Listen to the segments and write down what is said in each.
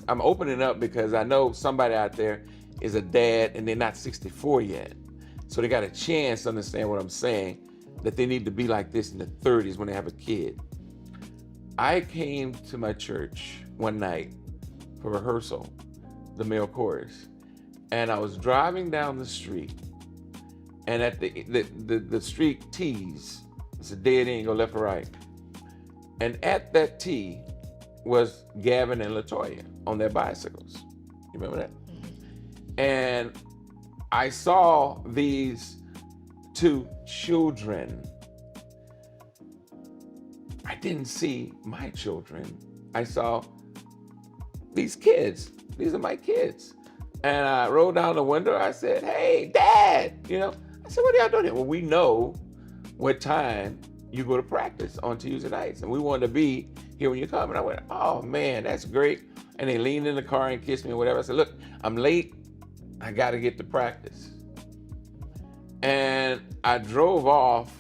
I'm opening up because I know somebody out there is a dad and they're not 64 yet. So they got a chance to understand what I'm saying, that they need to be like this in the 30s when they have a kid. I came to my church one night for rehearsal, the male chorus, and I was driving down the street, and at the street T's, it's a dead end, go left or right, and at that T was Gavin and Latoya on their bicycles. You remember that? And I saw these two children. I didn't see my children. I saw these kids. These are my kids. And I rolled down the window. I said, "Hey, Dad!" I said, "What are y'all doing here?" Well, we know what time you go to practice on Tuesday nights, and we wanted to be here when you come. And I went, "Oh man, that's great." And they leaned in the car and kissed me or whatever. I said, "Look, I'm late. I got to get to practice." And I drove off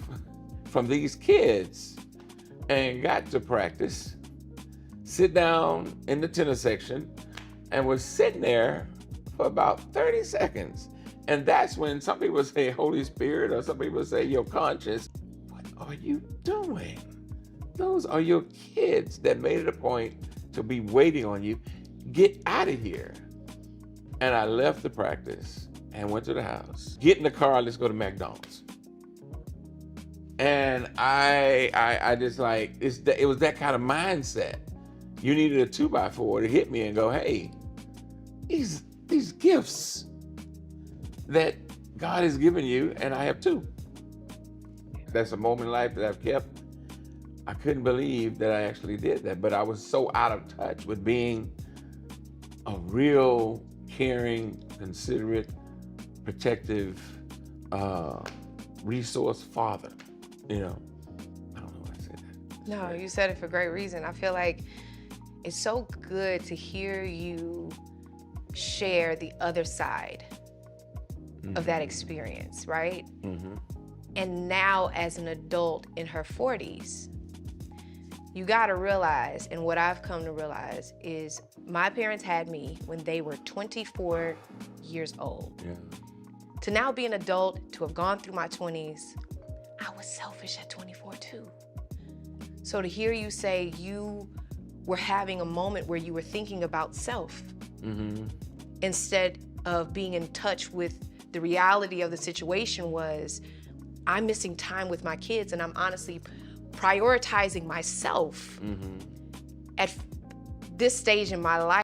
from these kids and got to practice, sit down in the tennis section, and was sitting there for about 30 seconds. And that's when some people say Holy Spirit, or some people say your conscience. What are you doing? Those are your kids that made it a point to be waiting on you. Get out of here. And I left the practice and went to the house. Get in the car, let's go to McDonald's. And I just like, it was that kind of mindset. You needed a 2x4 to hit me and go, hey, these gifts that God has given you, and I have too. That's a moment in life that I've kept. I couldn't believe that I actually did that, but I was so out of touch with being a real caring, considerate, protective, resource father. I don't know why I said that. No, you said it for great reason. I feel like it's so good to hear you share the other side of that experience, right? Mm-hmm. And now as an adult in her 40s, you gotta realize, and what I've come to realize is my parents had me when they were 24 years old. Yeah. To now be an adult, to have gone through my 20s, I was selfish at 24 too. So to hear you say you were having a moment where you were thinking about self, Mm-hmm. instead of being in touch with the reality of the situation, was I'm missing time with my kids, and I'm honestly prioritizing myself Mm-hmm. at this stage in my life.